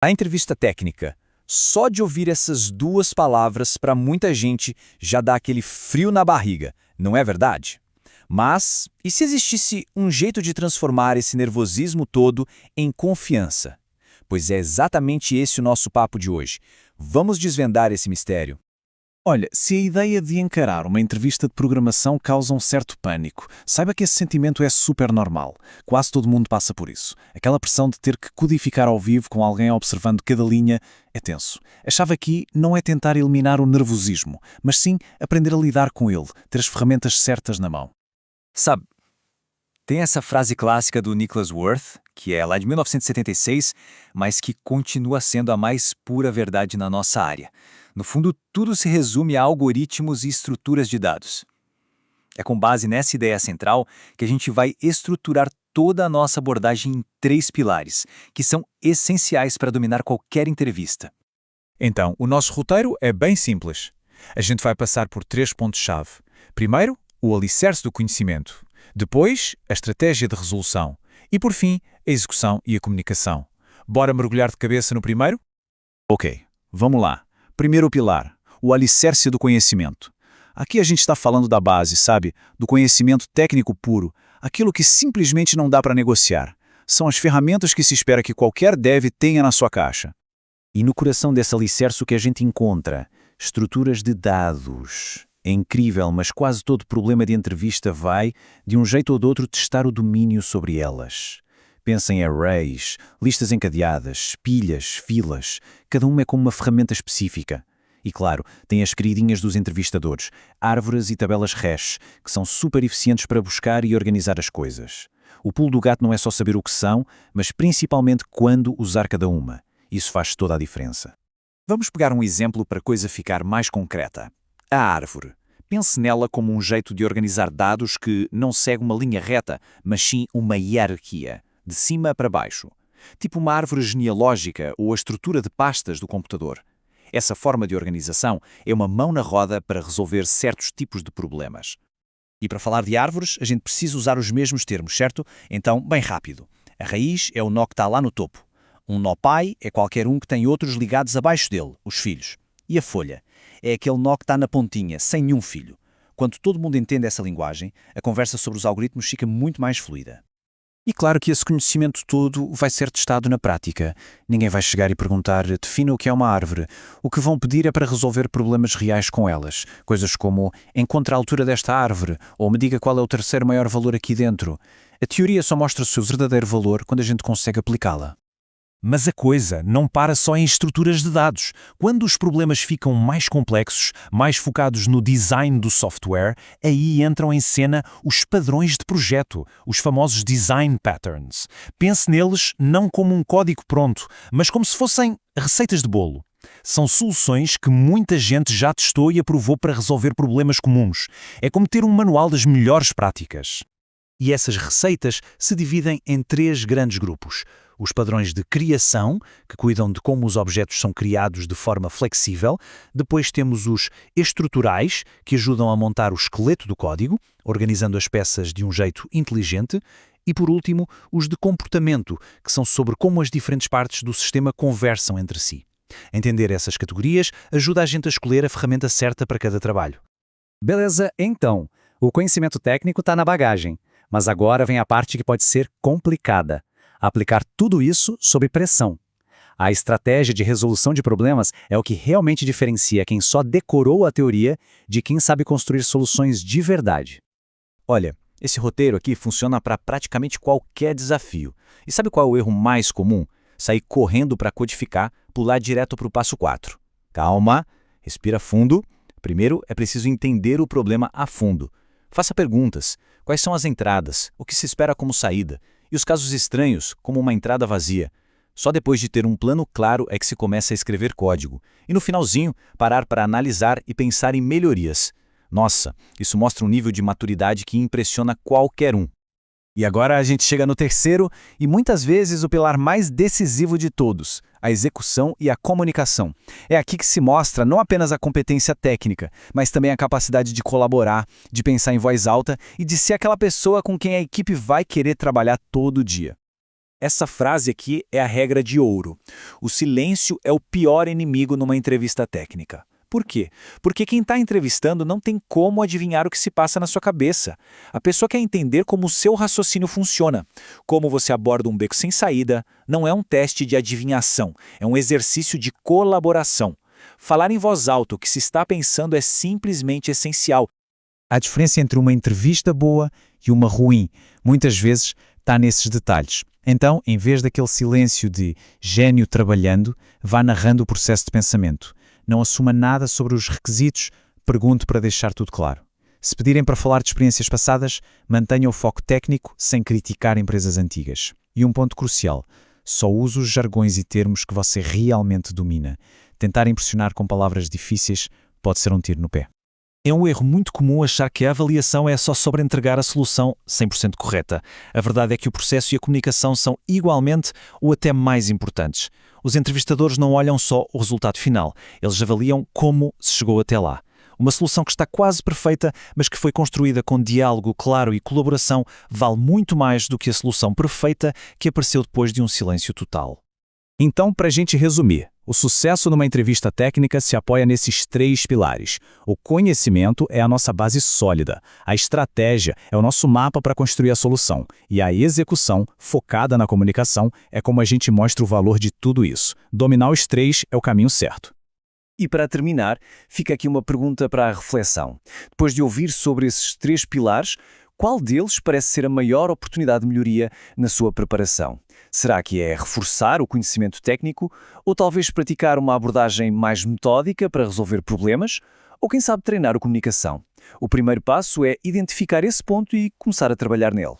A entrevista técnica. Só de ouvir essas duas palavras, para muita gente, já dá aquele frio na barriga, não é verdade? Mas, e se existisse um jeito de transformar esse nervosismo todo em confiança? Pois é exatamente esse o nosso papo de hoje. Vamos desvendar esse mistério. Olha, se a ideia de encarar uma entrevista de programação causa um certo pânico, saiba que esse sentimento é super normal. Quase todo mundo passa por isso. Aquela pressão de ter que codificar ao vivo com alguém observando cada linha é tenso. A chave aqui não é tentar eliminar o nervosismo, mas sim aprender a lidar com ele, ter as ferramentas certas na mão. Sabe, tem essa frase clássica do Nicholas Worth, que é lá de 1976, mas que continua sendo a mais pura verdade na nossa área. No fundo, tudo se resume a algoritmos e estruturas de dados. É com base nessa ideia central que a gente vai estruturar toda a nossa abordagem em 3 pilares, que são essenciais para dominar qualquer entrevista. Então, o nosso roteiro é bem simples. A gente vai passar por 3 pontos-chave. Primeiro, o alicerce do conhecimento. Depois, a estratégia de resolução. E, por fim, a execução e a comunicação. Bora mergulhar de cabeça no primeiro? Ok, vamos lá. Primeiro pilar, o alicerce do conhecimento. Aqui a gente está falando da base, sabe? Do conhecimento técnico puro, aquilo que simplesmente não dá para negociar. São as ferramentas que se espera que qualquer dev tenha na sua caixa. E no coração desse alicerce o que a gente encontra? Estruturas de dados. É incrível, mas quase todo problema de entrevista vai, de um jeito ou de outro, testar o domínio sobre elas. Pensa em arrays, listas encadeadas, pilhas, filas. Cada uma é como uma ferramenta específica. E claro, tem as queridinhas dos entrevistadores, árvores e tabelas hash, que são super eficientes para buscar e organizar as coisas. O pulo do gato não é só saber o que são, mas principalmente quando usar cada uma. Isso faz toda a diferença. Vamos pegar um exemplo para a coisa ficar mais concreta. A árvore. Pense nela como um jeito de organizar dados que não segue uma linha reta, mas sim uma hierarquia, de cima para baixo. Tipo uma árvore genealógica ou a estrutura de pastas do computador. Essa forma de organização é uma mão na roda para resolver certos tipos de problemas. E para falar de árvores, a gente precisa usar os mesmos termos, certo? Então, bem rápido. A raiz é o nó que está lá no topo. Um nó pai é qualquer um que tem outros ligados abaixo dele, os filhos. E a folha é aquele nó que está na pontinha, sem nenhum filho. Quando todo mundo entende essa linguagem, a conversa sobre os algoritmos fica muito mais fluida. E claro que esse conhecimento todo vai ser testado na prática. Ninguém vai chegar e perguntar, defina o que é uma árvore. O que vão pedir é para resolver problemas reais com elas. Coisas como, encontre a altura desta árvore, ou me diga qual é o terceiro maior valor aqui dentro. A teoria só mostra o seu verdadeiro valor quando a gente consegue aplicá-la. Mas a coisa não para só em estruturas de dados. Quando os problemas ficam mais complexos, mais focados no design do software, aí entram em cena os padrões de projeto, os famosos design patterns. Pense neles não como um código pronto, mas como se fossem receitas de bolo. São soluções que muita gente já testou e aprovou para resolver problemas comuns. É como ter um manual das melhores práticas. E essas receitas se dividem em 3 grandes grupos. Os padrões de criação, que cuidam de como os objetos são criados de forma flexível. Depois temos os estruturais, que ajudam a montar o esqueleto do código, organizando as peças de um jeito inteligente. E, por último, os de comportamento, que são sobre como as diferentes partes do sistema conversam entre si. Entender essas categorias ajuda a gente a escolher a ferramenta certa para cada trabalho. Beleza, então. O conhecimento técnico está na bagagem, mas agora vem a parte que pode ser complicada. Aplicar tudo isso sob pressão. A estratégia de resolução de problemas é o que realmente diferencia quem só decorou a teoria de quem sabe construir soluções de verdade. Olha, esse roteiro aqui funciona para praticamente qualquer desafio. E sabe qual é o erro mais comum? Sair correndo para codificar, pular direto para o passo 4. Calma, respira fundo. Primeiro é preciso entender o problema a fundo. Faça perguntas. Quais são as entradas? O que se espera como saída? E os casos estranhos, como uma entrada vazia. Só depois de ter um plano claro é que se começa a escrever código. E no finalzinho, parar para analisar e pensar em melhorias. Nossa, isso mostra um nível de maturidade que impressiona qualquer um. E agora a gente chega no terceiro e muitas vezes o pilar mais decisivo de todos, a execução e a comunicação. É aqui que se mostra não apenas a competência técnica, mas também a capacidade de colaborar, de pensar em voz alta e de ser aquela pessoa com quem a equipe vai querer trabalhar todo dia. Essa frase aqui é a regra de ouro. O silêncio é o pior inimigo numa entrevista técnica. Por quê? Porque quem está entrevistando não tem como adivinhar o que se passa na sua cabeça. A pessoa quer entender como o seu raciocínio funciona. Como você aborda um beco sem saída, não é um teste de adivinhação, é um exercício de colaboração. Falar em voz alta o que se está pensando é simplesmente essencial. A diferença entre uma entrevista boa e uma ruim, muitas vezes, está nesses detalhes. Então, em vez daquele silêncio de gênio trabalhando, vá narrando o processo de pensamento. Não assuma nada sobre os requisitos, pergunte para deixar tudo claro. Se pedirem para falar de experiências passadas, mantenha o foco técnico sem criticar empresas antigas. E um ponto crucial, só use os jargões e termos que você realmente domina. Tentar impressionar com palavras difíceis pode ser um tiro no pé. É um erro muito comum achar que a avaliação é só sobre entregar a solução 100% correta. A verdade é que o processo e a comunicação são igualmente ou até mais importantes. Os entrevistadores não olham só o resultado final, eles avaliam como se chegou até lá. Uma solução que está quase perfeita, mas que foi construída com diálogo claro e colaboração, vale muito mais do que a solução perfeita que apareceu depois de um silêncio total. Então, para a gente resumir, o sucesso numa entrevista técnica se apoia nesses 3 pilares. O conhecimento é a nossa base sólida, a estratégia é o nosso mapa para construir a solução, e a execução, focada na comunicação, é como a gente mostra o valor de tudo isso. Dominar os 3 é o caminho certo. E para terminar, fica aqui uma pergunta para a reflexão. Depois de ouvir sobre esses 3 pilares, qual deles parece ser a maior oportunidade de melhoria na sua preparação? Será que é reforçar o conhecimento técnico ou talvez praticar uma abordagem mais metódica para resolver problemas? Ou quem sabe treinar a comunicação? O primeiro passo é identificar esse ponto e começar a trabalhar nele.